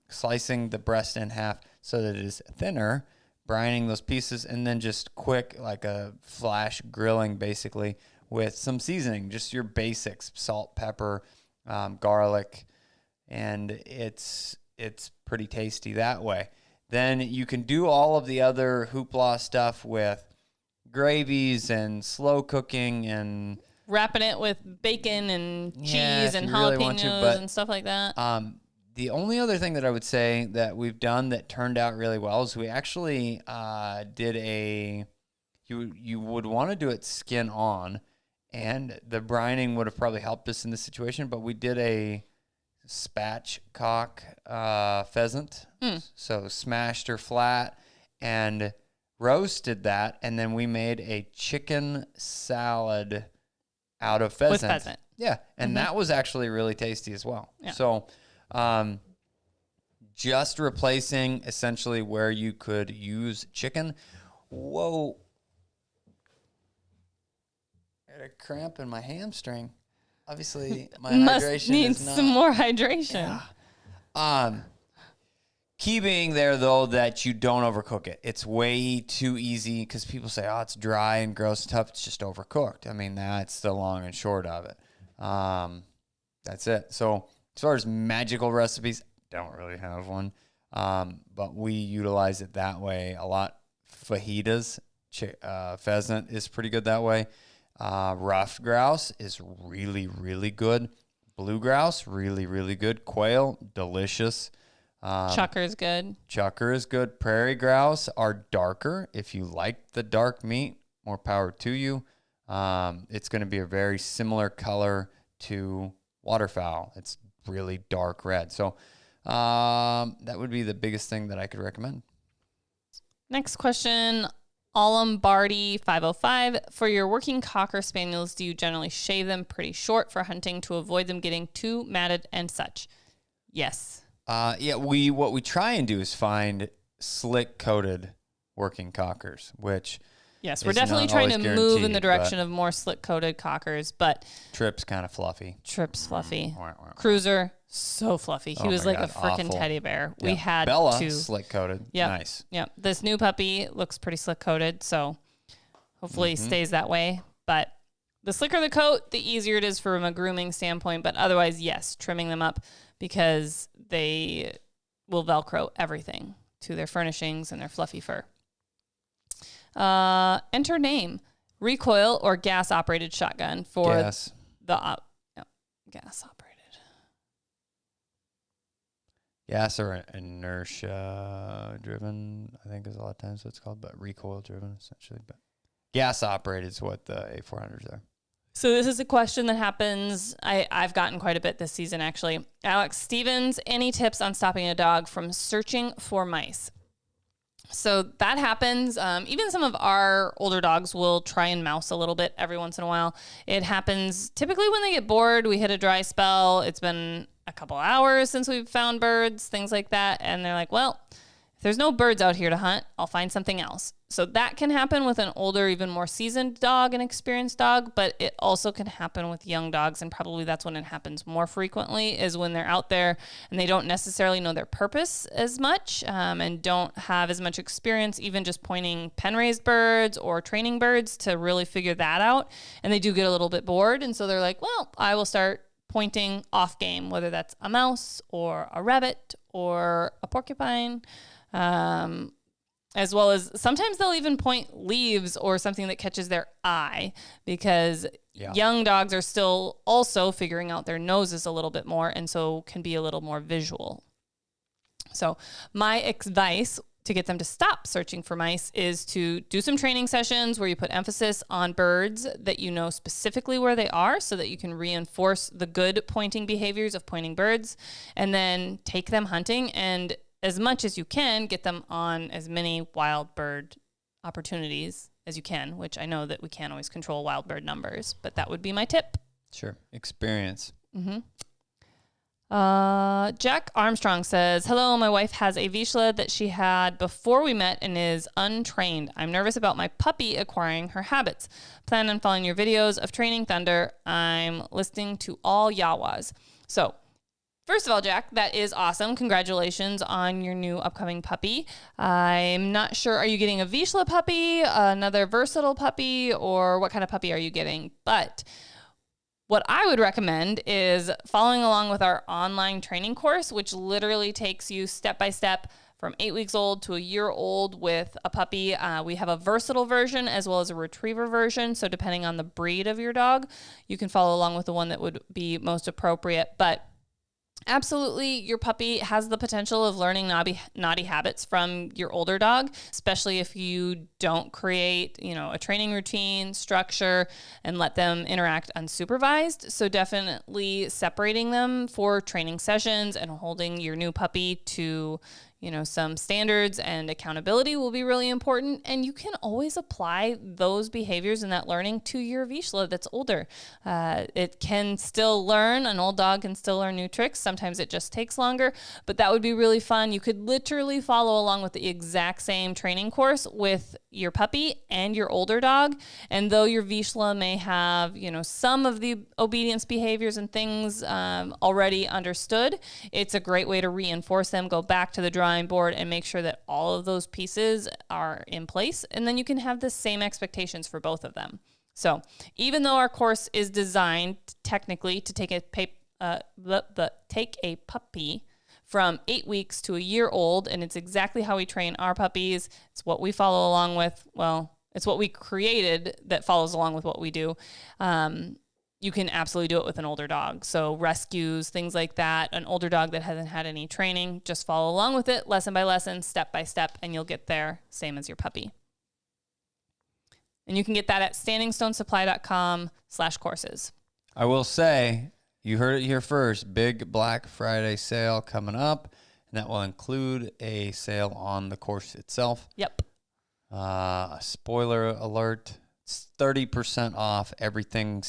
slicing the breast in half so that it is thinner, brining those pieces, and then just quick, like a flash grilling, basically, with some seasoning, just your basics, salt, pepper, garlic, and it's pretty tasty that way. Then you can do all of the other hoopla stuff with gravies and slow cooking and wrapping it with bacon and cheese and really jalapenos and stuff like that. The only other thing that I would say that we've done that turned out really well is we actually did you would want to do it skin on, and the brining would have probably helped us in this situation, but we did a spatchcock pheasant. So smashed her flat and roasted that, and then we made a chicken salad out of pheasant. With pheasant. Yeah, and that was actually really tasty as well. Yeah. So just replacing essentially where you could use chicken. Whoa. I had a cramp in my hamstring. Obviously, my hydration needs is not. some more hydration. Yeah. Key being there, though, that you don't overcook it. It's way too easy because people say, oh, it's dry and gross and tough. It's just overcooked. I mean, that's the long and short of it. That's it. So as far as magical recipes, don't really have one. But we utilize it that way a lot. Fajitas, pheasant is pretty good that way. Ruffed grouse is really, really good. Blue grouse, really, really good. Quail, delicious. Chucker is good. Chucker is good. Prairie grouse are darker. If you like the dark meat, more power to you. It's going to be a very similar color to waterfowl. It's really dark red. So that would be the biggest thing that I could recommend. Next question, Lombardi 505. For your working Cocker Spaniels, do you generally shave them pretty short for hunting to avoid them getting too matted and such? Yes. What we try and do is find slick coated working cockers, which yes, we're definitely trying to move in the direction of more slick coated cockers, but Trip's kind of fluffy. Trip's fluffy. Cruiser, so fluffy. He was like a freaking teddy bear. Yeah. We had Bella, to slick coated. Yeah. Nice. Yeah. This new puppy looks pretty slick coated, so hopefully he stays that way. But the slicker the coat, the easier it is from a grooming standpoint. But otherwise, yes, trimming them up because they will Velcro everything to their furnishings and their fluffy fur. Enter name, recoil or gas operated shotgun for gas. Gas operated. Gas or inertia driven, I think is a lot of times what it's called, but recoil driven essentially. But gas operated is what the A400s are. So this is a question that happens, I've gotten quite a bit this season, actually. Alex Stevens, any tips on stopping a dog from searching for mice? So that happens. Even some of our older dogs will try and mouse a little bit every once in a while. It happens typically when they get bored. We hit a dry spell. It's been a couple hours since we've found birds, things like that. And they're like, well, if there's no birds out here to hunt, I'll find something else. So that can happen with an older, even more seasoned dog, an experienced dog, but it also can happen with young dogs. And probably that's when it happens more frequently, is when they're out there and they don't necessarily know their purpose as much, and don't have as much experience, even just pointing pen-raised birds or training birds, to really figure that out. And they do get a little bit bored. And so they're like, well, I will start pointing off game, whether that's a mouse or a rabbit or a porcupine, as well as sometimes they'll even point leaves or something that catches their eye, because young dogs are still also figuring out their noses a little bit more, and so can be a little more visual. So my advice to get them to stop searching for mice is to do some training sessions where you put emphasis on birds that you know specifically where they are, so that you can reinforce the good pointing behaviors of pointing birds, and then take them hunting, and as much as you can, get them on as many wild bird opportunities as you can, which I know that we can't always control wild bird numbers, but that would be my tip. Sure. Experience. Mm-hmm. Jack Armstrong says, hello, my wife has a Vizsla that she had before we met and is untrained. I'm nervous about my puppy acquiring her habits. Plan on following your videos of training Thunder. I'm listening to all Yawas. So, first of all, Jack, that is awesome. Congratulations on your new upcoming puppy. I'm not sure, are you getting a Vizsla puppy, another versatile puppy, or what kind of puppy are you getting? But what I would recommend is following along with our online training course, which literally takes you step by step from 8 weeks old to a year old with a puppy. We have a versatile version as well as a retriever version. So depending on the breed of your dog, you can follow along with the one that would be most appropriate. But absolutely, your puppy has the potential of learning naughty habits from your older dog, especially if you don't create, a training routine, structure, and let them interact unsupervised. So definitely separating them for training sessions and holding your new puppy to some standards and accountability will be really important. And you can always apply those behaviors and that learning to your Vizsla that's older. It can still learn. An old dog can still learn new tricks. Sometimes it just takes longer, but that would be really fun. You could literally follow along with the exact same training course with your puppy and your older dog. And though your Vizsla may have, some of the obedience behaviors and things already understood, it's a great way to reinforce them, go back to the drawing board and make sure that all of those pieces are in place. And then you can have the same expectations for both of them. So even though our course is designed technically to take a puppy from 8 weeks to a year old, and it's exactly how we train our puppies, it's what we follow along with. Well, it's what we created that follows along with what we do. You can absolutely do it with an older dog. So rescues, things like that, an older dog that hasn't had any training, just follow along with it lesson by lesson, step by step, and you'll get there same as your puppy. And you can get that at standingstonesupply.com/courses. I will say, you heard it here first, big Black Friday sale coming up, and that will include a sale on the course itself. Yep. Spoiler alert. It's 30% off everything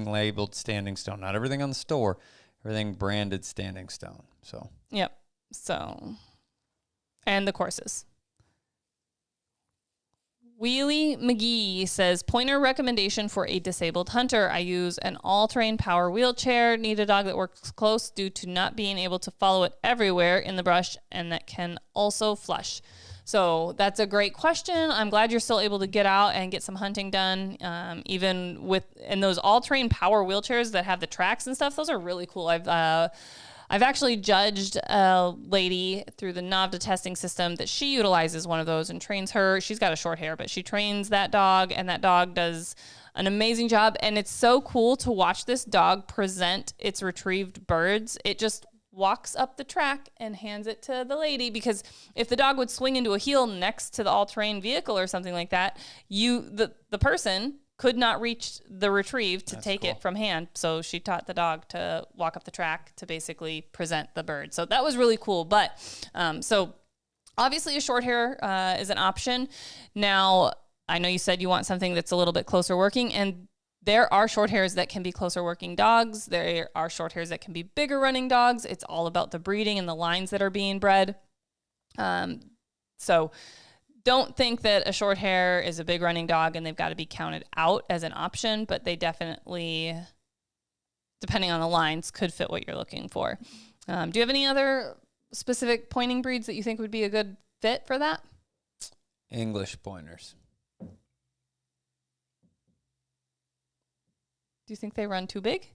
labeled Standing Stone. Not everything on the store, everything branded Standing Stone. So. Yep. So, and the courses. Wheelie McGee says, pointer recommendation for a disabled hunter. I use an all-terrain power wheelchair. Need a dog that works close due to not being able to follow it everywhere in the brush and that can also flush. So that's a great question. I'm glad you're still able to get out and get some hunting done. Even in those all-terrain power wheelchairs that have the tracks and stuff, those are really cool. I've actually judged a lady through the NAVDA testing system that she utilizes one of those and trains her. She's got a short hair, but she trains that dog, and that dog does an amazing job. And it's so cool to watch this dog present its retrieved birds. It just walks up the track and hands it to the lady, because if the dog would swing into a heel next to the all-terrain vehicle or something like that, the person could not reach the retrieve to take it from hand. So she taught the dog to walk up the track to basically present the bird. So that was really cool. But so obviously a short hair is an option. Now, I know you said you want something that's a little bit closer working, and there are short hairs that can be closer working dogs. There are short hairs that can be bigger running dogs. It's all about the breeding and the lines that are being bred. So don't think that a short hair is a big running dog and they've got to be counted out as an option, but they definitely, depending on the lines, could fit what you're looking for. Do you have any other specific pointing breeds that you think would be a good fit for that? English pointers. Do you think they run too big?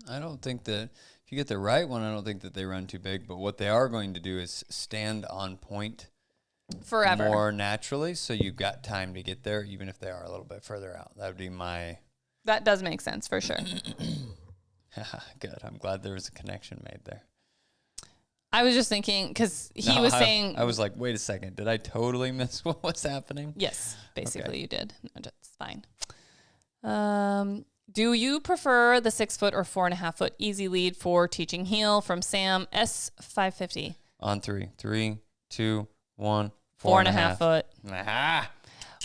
I don't think that if you get the right one, I don't think that they run too big. But what they are going to do is stand on point Forever. more naturally. So you've got time to get there, even if they are a little bit further out. That would be my. That does make sense for sure. Good. I'm glad there was a connection made there. I was just thinking because he was saying. I was like, wait a second. Did I totally miss what was happening? Yes, basically you did. No, that's fine. Do you prefer the 6 foot or 4.5 foot easy lead for teaching heel? From Sam S550. On 3. 3, 2, 1. 4.5 foot. Aha.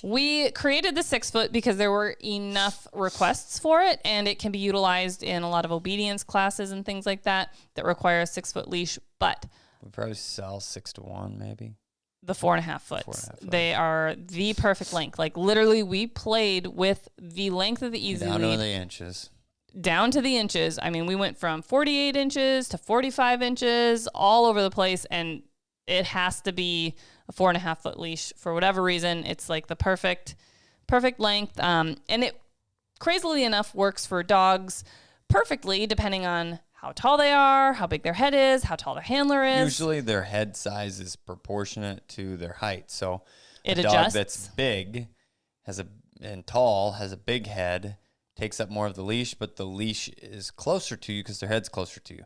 We created the 6 foot because there were enough requests for it, and it can be utilized in a lot of obedience classes and things like that require a 6 foot leash. But we probably sell 6 to 1, maybe. The 4.5 foot. They are the perfect length. Like literally, we played with the length of the easy lead. Down to the inches. Down to the inches. I mean, we went from 48 inches to 45 inches, all over the place, and it has to be a 4.5 foot leash for whatever reason. It's like the perfect length, and it crazily enough works for dogs perfectly, depending on how tall they are, how big their head is, how tall their handler is. Usually their head size is proportionate to their height. So it a adjusts. Dog that's big and tall has a big head, takes up more of the leash, but the leash is closer to you because their head's closer to you,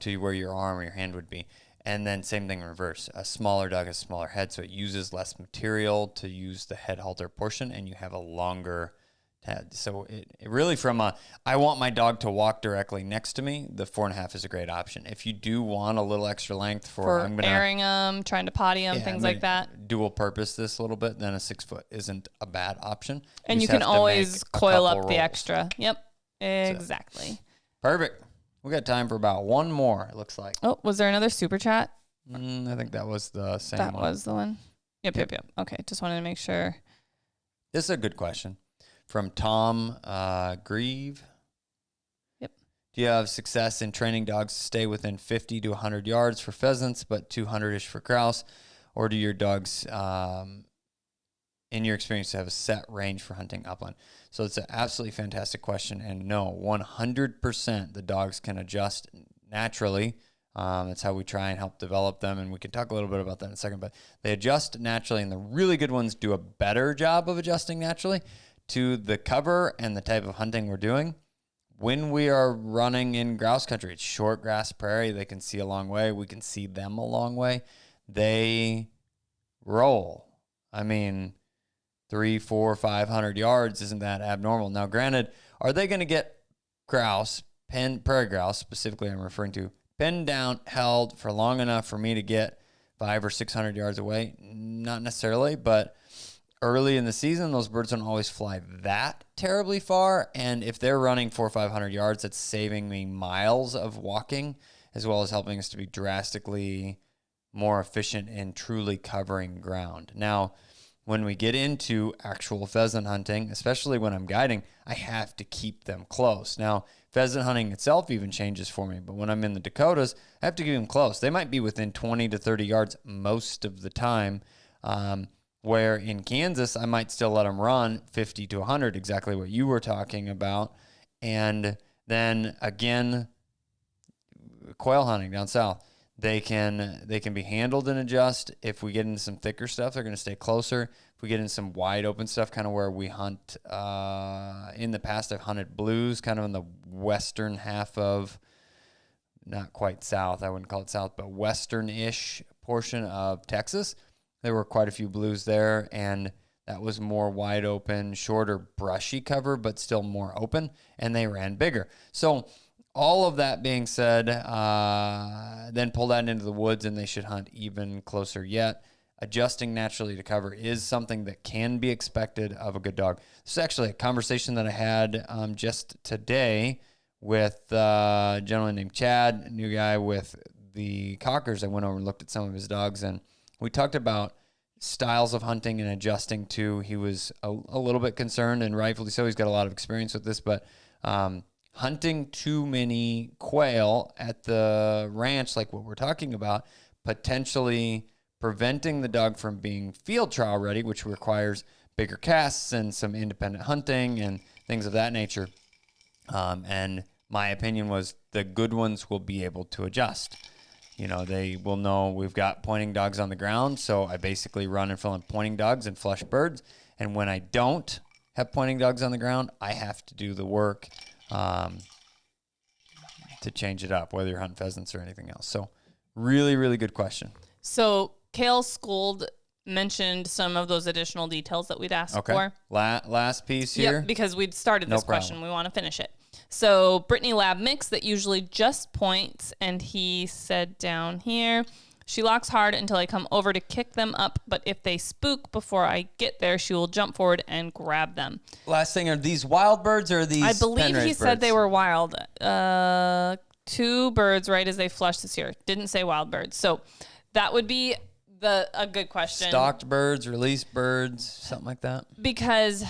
to where your arm or your hand would be. And then same thing in reverse. A smaller dog has a smaller head, so it uses less material to use the head halter portion, and you have a longer head. So it really I want my dog to walk directly next to me, the 4.5 is a great option. If you do want a little extra length for airing them, trying to potty them, things like that. Dual purpose this a little bit, then a 6 foot isn't a bad option. And you can always coil up the extra. Yep, exactly. So, perfect. We got time for about one more, it looks like. Oh, was there another super chat? I think that was the same one. That one. was the one? Yep. Okay, just wanted to make sure. This is a good question. From Tom Grieve. Yep. Do you have success in training dogs to stay within 50 to 100 yards for pheasants, but 200-ish for grouse? Or do your dogs, in your experience, have a set range for hunting upland? So it's an absolutely fantastic question. And no, 100% the dogs can adjust naturally. That's how we try and help develop them. And we can talk a little bit about that in a second. But they adjust naturally, and the really good ones do a better job of adjusting naturally to the cover and the type of hunting we're doing. When we are running in grouse country, it's short grass prairie. They can see a long way. We can see them a long way. They roll. I mean, 300, 400, 500 yards isn't that abnormal. Now, granted, are they going to get grouse, prairie grouse specifically I'm referring to, pinned down, held for long enough for me to get 500 or 600 yards away? Not necessarily, but early in the season, those birds don't always fly that terribly far. And if they're running 400 or 500 yards, that's saving me miles of walking, as well as helping us to be drastically more efficient in truly covering ground. Now, when we get into actual pheasant hunting, especially when I'm guiding, I have to keep them close. Now, pheasant hunting itself even changes for me, but when I'm in the Dakotas, I have to keep them close. They might be within 20 to 30 yards most of the time. Where in Kansas, I might still let them run 50 to 100, exactly what you were talking about. And then again, quail hunting down south, they can be handled and adjust. If we get into some thicker stuff, they're going to stay closer. If we get into some wide open stuff, kind of where we hunt, in the past, I've hunted blues, kind of in the western half of, not quite south, I wouldn't call it south, but western-ish portion of Texas. There were quite a few blues there, and that was more wide open, shorter, brushy cover, but still more open, and they ran bigger. So all of that being said, then pull that into the woods, and they should hunt even closer yet. Adjusting naturally to cover is something that can be expected of a good dog. This is actually a conversation that I had just today with a gentleman named Chad, a new guy with the Cockers, I went over and looked at some of his dogs, and we talked about styles of hunting and adjusting to. He was a little bit concerned, and rightfully so. He's got a lot of experience with this, but hunting too many quail at the ranch, like what we're talking about, potentially preventing the dog from being field trial ready, which requires bigger casts and some independent hunting and things of that nature. And my opinion was the good ones will be able to adjust. You know, they will know we've got pointing dogs on the ground, so I basically run and fill in pointing dogs and flush birds. And when I don't have pointing dogs on the ground, I have to do the work to change it up, whether you're hunting pheasants or anything else. So really, really good question. So Kale Skold mentioned some of those additional details that we'd asked for. Last piece here. Yep, because we'd started this question. We want to finish it. So Brittany Lab Mix that usually just points, and he said down here, she locks hard until I come over to kick them up, but if they spook before I get there, she will jump forward and grab them. Last thing, are these wild birds or are these I believe he said birds? they were wild. 2 birds right as they flush this year. Didn't say wild birds. So that would be a good question. Stalked birds, released birds, something like that? Because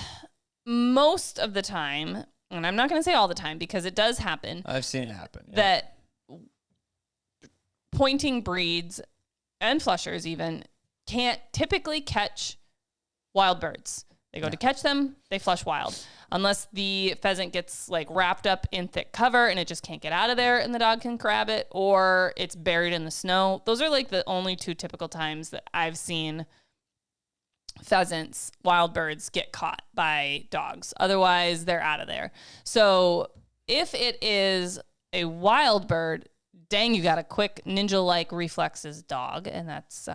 most of the time, and I'm not going to say all the time because it does happen. I've seen it happen. Yeah. That pointing breeds and flushers even can't typically catch wild birds. They go to catch them, they flush wild. Unless the pheasant gets like wrapped up in thick cover and it just can't get out of there and the dog can grab it, or it's buried in the snow. Those are like the only 2 typical times that I've seen pheasants, wild birds get caught by dogs. Otherwise, they're out of there. So if it is a wild bird, dang, you got a quick ninja-like reflexes dog, and that's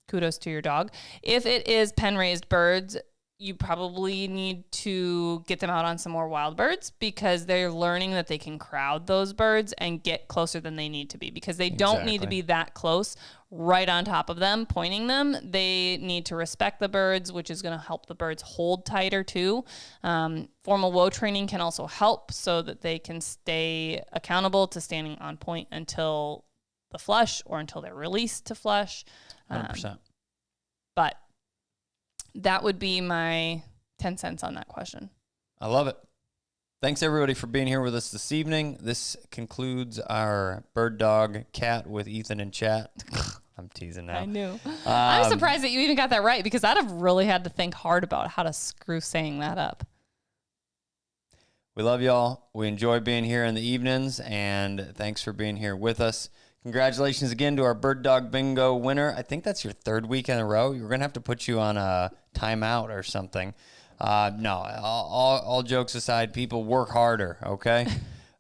kudos to your dog. If it is pen-raised birds, you probably need to get them out on some more wild birds because they're learning that they can crowd those birds and get closer than they need to be, because they don't need to be that close right on top of them, pointing them. They need to respect the birds, which is going to help the birds hold tighter too. Formal woe training can also help so that they can stay accountable to standing on point until the flush or until they're released to flush. 100%. But that would be my 10 cents on that question. I love it. Thanks, everybody, for being here with us this evening. This concludes our bird dog cat with Ethan and chat. I'm teasing now. I knew. I'm surprised that you even got that right, because I'd have really had to think hard about how to screw saying that up. We love y'all. We enjoy being here in the evenings, and thanks for being here with us. Congratulations again to our Bird Dog Bingo winner. I think that's your 3rd week in a row. We're going to have to put you on a timeout or something. No, all jokes aside, people work harder, okay?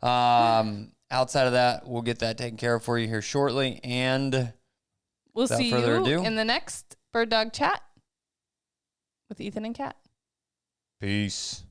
Outside of that, we'll get that taken care of for you here shortly. And we'll see you in the next Bird Dog Chat with Ethan and Kat. Peace.